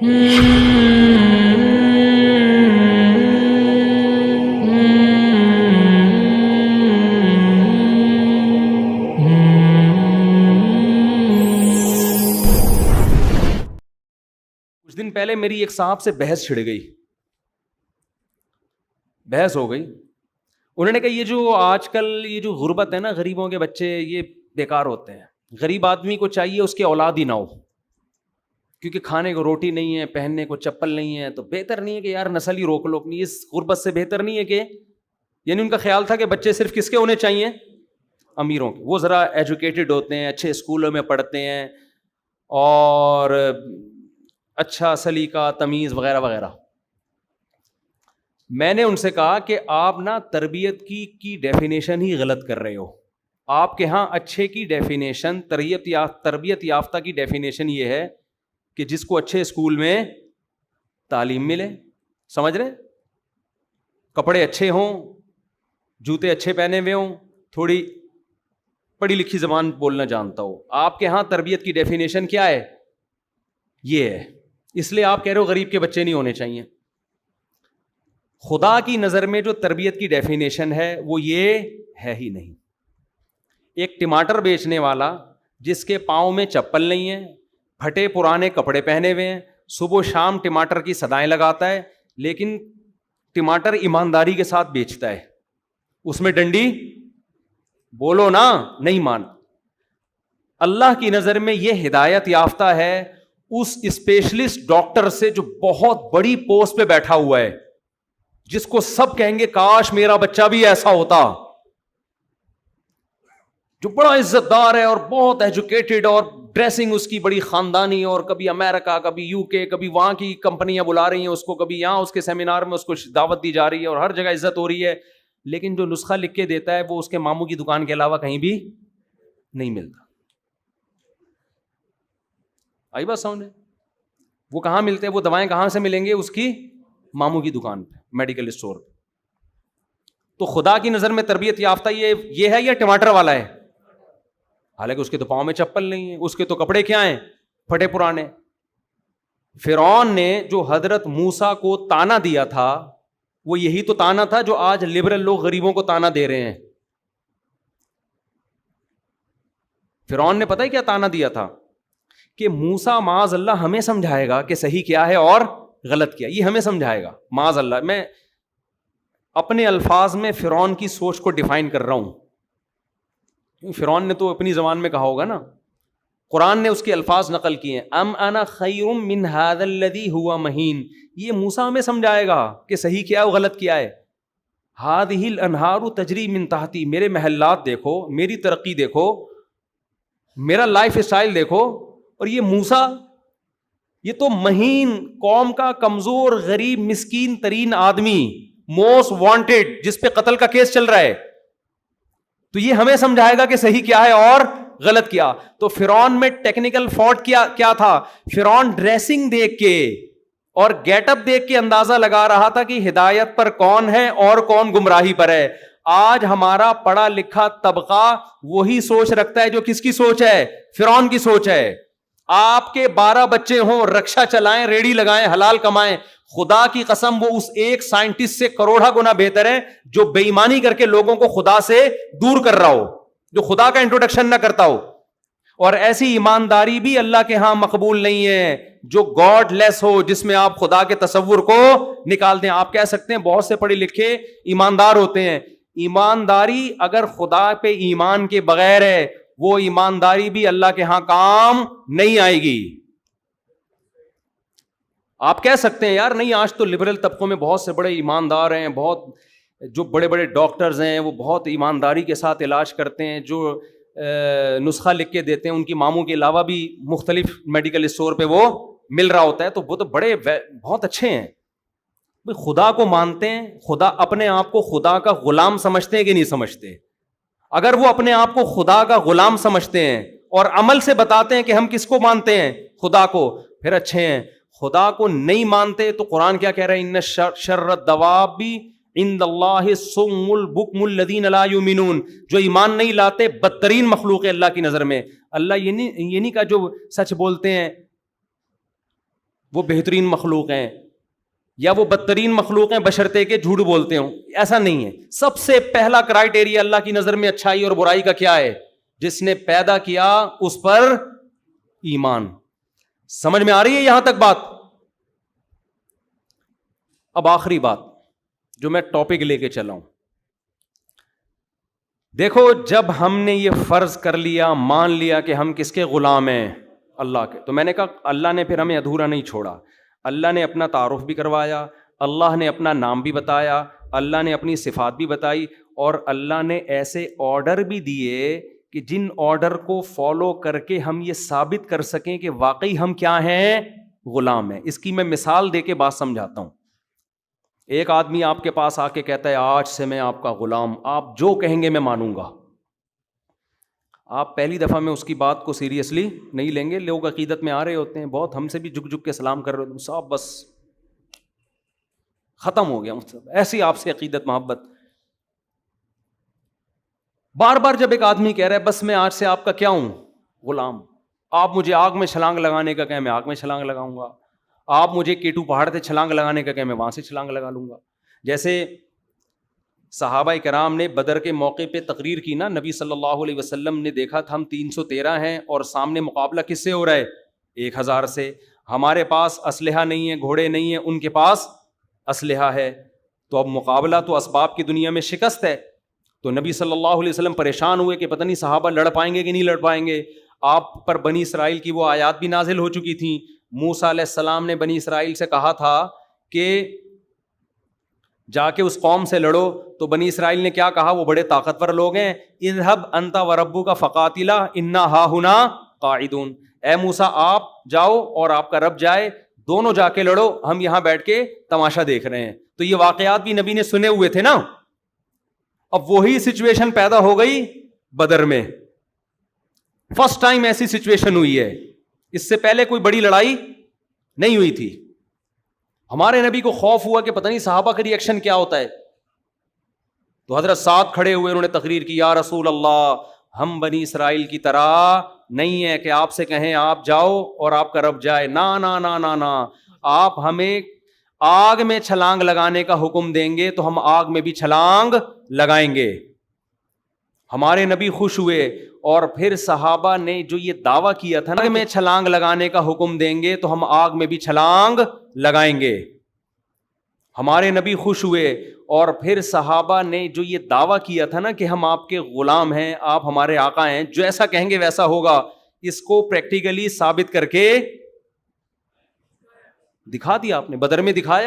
کچھ دن پہلے میری ایک صاحب سے بحث چھڑ گئی، بحث ہو گئی. انہوں نے کہا یہ جو آج کل یہ جو غربت ہے نا، غریبوں کے بچے یہ بیکار ہوتے ہیں. غریب آدمی کو چاہیے اس کی اولاد ہی نہ ہو، کیونکہ کھانے کو روٹی نہیں ہے، پہننے کو چپل نہیں ہے، تو بہتر نہیں ہے کہ یار نسل ہی روک لو اپنی. اس غربت سے بہتر نہیں ہے کہ، یعنی ان کا خیال تھا کہ بچے صرف کس کے ہونے چاہیے؟ امیروں کے. وہ ذرا ایجوکیٹڈ ہوتے ہیں، اچھے اسکولوں میں پڑھتے ہیں، اور اچھا سلیقہ تمیز وغیرہ وغیرہ. میں نے ان سے کہا کہ آپ نا تربیت کی ڈیفینیشن ہی غلط کر رہے ہو. آپ کے ہاں اچھے کی ڈیفینیشن، تربیت یافتہ کی ڈیفینیشن یہ ہے کہ جس کو اچھے اسکول میں تعلیم ملے، سمجھ رہے، کپڑے اچھے ہوں، جوتے اچھے پہنے ہوئے ہوں، تھوڑی پڑھی لکھی زبان بولنا جانتا ہو. آپ کے ہاں تربیت کی ڈیفینیشن کیا ہے؟ یہ ہے. اس لیے آپ کہہ رہے ہو غریب کے بچے نہیں ہونے چاہیے. خدا کی نظر میں جو تربیت کی ڈیفینیشن ہے وہ یہ ہے ہی نہیں. ایک ٹماٹر بیچنے والا جس کے پاؤں میں چپل نہیں ہے، پھٹے پرانے کپڑے پہنے ہوئے ہیں، صبح و شام ٹماٹر کی صدائیں لگاتا ہے، لیکن ٹماٹر ایمانداری کے ساتھ بیچتا ہے، اس میں ڈنڈی بولو نا نہیں مان. اللہ کی نظر میں یہ ہدایت یافتہ ہے اس اسپیشلسٹ ڈاکٹر سے جو بہت بڑی پوسٹ پہ بیٹھا ہوا ہے، جس کو سب کہیں گے کاش میرا بچہ بھی ایسا ہوتا، جو بڑا عزت دار ہے اور بہت ایجوکیٹڈ، اور ڈریسنگ اس کی بڑی خاندانی، اور کبھی امریکہ، کبھی یو کے، کبھی وہاں کی کمپنیاں بلا رہی ہیں اس کو، کبھی یہاں اس کے سیمینار میں اس کو دعوت دی جا رہی ہے، اور ہر جگہ عزت ہو رہی ہے. لیکن جو نسخہ لکھ کے دیتا ہے وہ اس کے ماموں کی دکان کے علاوہ کہیں بھی نہیں ملتا. آئی بات سمجھ؟ وہ کہاں ملتے ہیں؟ وہ دوائیں کہاں سے ملیں گے؟ اس کی ماموں کی دکان پہ، میڈیکل اسٹور پہ. تو خدا کی نظر میں تربیت یافتہ یہ ہے یا ٹماٹر والا ہے؟ حالانکہ اس کے تو پاؤں میں چپل نہیں ہے، اس کے تو کپڑے کیا ہیں؟ پھٹے پرانے. فرعون نے جو حضرت موسیٰ کو تانا دیا تھا وہ یہی تو تانا تھا جو آج لبرل لوگ غریبوں کو تانا دے رہے ہیں. فرعون نے پتہ ہے کیا تانا دیا تھا؟ کہ موسیٰ معاذ اللہ ہمیں سمجھائے گا کہ صحیح کیا ہے اور غلط کیا، یہ ہمیں سمجھائے گا معاذ اللہ. میں اپنے الفاظ میں فرعون کی سوچ کو ڈیفائن کر رہا ہوں، فرعون نے تو اپنی زبان میں کہا ہوگا نا، قرآن نے اس کے الفاظ نقل کیے ہیں. ام انا خیر من ھذا الذی ھوا مہین. یہ موسیٰ ہمیں سمجھائے گا کہ صحیح کیا ہے اور غلط کیا ہے. ھذہ الانہار تجری من تحتی. میرے محلات دیکھو، میری ترقی دیکھو، میرا لائف اسٹائل دیکھو. اور یہ موسیٰ، یہ تو مہین قوم کا کمزور غریب مسکین ترین آدمی، موسٹ وانٹیڈ، جس پہ قتل کا کیس چل رہا ہے، تو یہ ہمیں سمجھائے گا کہ صحیح کیا ہے اور غلط کیا. تو فرعون میں ٹیکنیکل فالٹ کیا تھا؟ فرعون ڈریسنگ دیکھ کے اور گیٹ اپ دیکھ کے اندازہ لگا رہا تھا کہ ہدایت پر کون ہے اور کون گمراہی پر ہے. آج ہمارا پڑھا لکھا طبقہ وہی سوچ رکھتا ہے جو کس کی سوچ ہے؟ فرعون کی سوچ ہے. آپ کے 12 بچے ہوں، رکشا چلائیں، ریڑھی لگائیں، حلال کمائیں، خدا کی قسم وہ اس ایک سائنٹسٹ سے کروڑا گنا بہتر ہے جو بے ایمانی کر کے لوگوں کو خدا سے دور کر رہا ہو، جو خدا کا انٹروڈکشن نہ کرتا ہو. اور ایسی ایمانداری بھی اللہ کے ہاں مقبول نہیں ہے جو گاڈ لیس ہو، جس میں آپ خدا کے تصور کو نکال دیں. آپ کہہ سکتے ہیں بہت سے پڑھے لکھے ایماندار ہوتے ہیں، ایمانداری اگر خدا پہ ایمان کے بغیر ہے وہ ایمانداری بھی اللہ کے ہاں کام نہیں آئے گی. آپ کہہ سکتے ہیں یار نہیں آج تو لبرل طبقوں میں بہت سے بڑے ایماندار ہیں، بہت جو بڑے بڑے ڈاکٹرز ہیں وہ بہت ایمانداری کے ساتھ علاج کرتے ہیں، جو نسخہ لکھ کے دیتے ہیں ان کی ماموں کے علاوہ بھی مختلف میڈیکل اسٹور پہ وہ مل رہا ہوتا ہے، تو وہ تو بڑے بہت اچھے ہیں. خدا کو مانتے ہیں، خدا اپنے آپ کو خدا کا غلام سمجھتے ہیں کہ نہیں سمجھتے؟ اگر وہ اپنے آپ کو خدا کا غلام سمجھتے ہیں اور عمل سے بتاتے ہیں کہ ہم کس کو مانتے ہیں؟ خدا کو، پھر اچھے ہیں. خدا کو نہیں مانتے تو قرآن کیا کہہ رہا ہے؟ ان شر الدواب عند اللہ الصم البکم الذین لا یؤمنون. جو ایمان نہیں لاتے بدترین مخلوق ہے اللہ کی نظر میں. اللہ یہ نہیں کہا جو سچ بولتے ہیں وہ بہترین مخلوق ہیں یا وہ بدترین مخلوق ہیں بشرطے کے جھوٹ بولتے ہوں. ایسا نہیں ہے. سب سے پہلا کرائٹیریا اللہ کی نظر میں اچھائی اور برائی کا کیا ہے؟ جس نے پیدا کیا اس پر ایمان. سمجھ میں آ رہی ہے یہاں تک بات؟ اب آخری بات جو میں ٹاپک لے کے چلا ہوں. دیکھو جب ہم نے یہ فرض کر لیا, مان لیا کہ ہم کس کے غلام ہیں؟ اللہ کے. تو میں نے کہا اللہ نے پھر ہمیں ادھورا نہیں چھوڑا. اللہ نے اپنا تعارف بھی کروایا, اللہ نے اپنا نام بھی بتایا, اللہ نے اپنی صفات بھی بتائی, اور اللہ نے ایسے آرڈر بھی دیے کہ جن آرڈر کو فالو کر کے ہم یہ ثابت کر سکیں کہ واقعی ہم کیا ہیں؟ غلام ہیں. اس کی میں مثال دے کے بات سمجھاتا ہوں. ایک آدمی آپ کے پاس آ کے کہتا ہے آج سے میں آپ کا غلام, آپ جو کہیں گے میں مانوں گا. آپ پہلی دفعہ میں اس کی بات کو سیریسلی نہیں لیں گے. لوگ عقیدت میں آ رہے ہوتے ہیں, بہت ہم سے بھی جھک جھک کے سلام کر رہے ہوتے ہیں, صاحب بس ختم ہو گیا مجھ سے, ایسی آپ سے عقیدت محبت. بار بار جب ایک آدمی کہہ رہا ہے بس میں آج سے آپ کا کیا ہوں؟ غلام. آپ مجھے آگ میں چھلانگ لگانے کا کہیں میں آگ میں چھلانگ لگاؤں گا, آپ مجھے کیٹو پہاڑ سے چھلانگ لگانے کا کہیں میں وہاں سے چھلانگ لگا لوں گا. جیسے صحابہ کرام نے بدر کے موقع پہ تقریر کی نا, نبی صلی اللہ علیہ وسلم نے دیکھا تھا ہم 313 ہیں اور سامنے مقابلہ کس سے ہو رہا ہے؟ 1000 سے. ہمارے پاس اسلحہ نہیں ہے, گھوڑے نہیں ہیں, ان کے پاس اسلحہ ہے. تو اب مقابلہ تو اسباب کی دنیا میں شکست ہے. تو نبی صلی اللہ علیہ وسلم پریشان ہوئے کہ پتہ نہیں صحابہ لڑ پائیں گے کہ نہیں لڑ پائیں گے. آپ پر بنی اسرائیل کی وہ آیات بھی نازل ہو چکی تھیں. موسیٰ علیہ السلام نے بنی اسرائیل سے کہا تھا کہ جا کے اس قوم سے لڑو, تو بنی اسرائیل نے کیا کہا؟ وہ بڑے طاقتور لوگ ہیں, اذهب انت وربک فقاتلا انا ہاہنا قاعدون. اے موسیٰ آپ جاؤ اور آپ کا رب جائے, دونوں جا کے لڑو, ہم یہاں بیٹھ کے تماشا دیکھ رہے ہیں. تو یہ واقعات بھی نبی نے سنے ہوئے تھے نا. اب وہی سچویشن پیدا ہو گئی بدر میں. فرسٹ ٹائم ایسی سچویشن ہوئی ہے, اس سے پہلے کوئی بڑی لڑائی نہیں ہوئی تھی. ہمارے نبی کو خوف ہوا کہ پتہ نہیں صحابہ کا ری ایکشن کیا ہوتا ہے. تو حضرت ساتھ کھڑے ہوئے, انہوں نے تقریر کی, یا رسول اللہ ہم بنی اسرائیل کی طرح نہیں ہے کہ آپ سے کہیں آپ جاؤ اور آپ کا رب جائے. نا نا نا نا نا, آپ ہمیں آگ میں چھلانگ لگانے کا حکم دیں گے تو ہم آگ میں بھی چھلانگ لگائیں گے. ہمارے نبی خوش ہوئے, اور پھر صحابہ نے جو یہ دعویٰ کیا تھا نا آگ میں چھلانگ لگانے کا حکم دیں گے تو ہم آگ میں بھی چھلانگ لگائیں گے. ہمارے نبی خوش ہوئے, اور پھر صحابہ نے جو یہ دعویٰ کیا تھا نا کہ ہم آپ کے غلام ہیں, آپ ہمارے آقا ہیں, جو ایسا کہیں گے ویسا ہوگا, اس کو پریکٹیکلی ثابت کر کے دکھا دیا آپ نے, بدر میں دکھایا.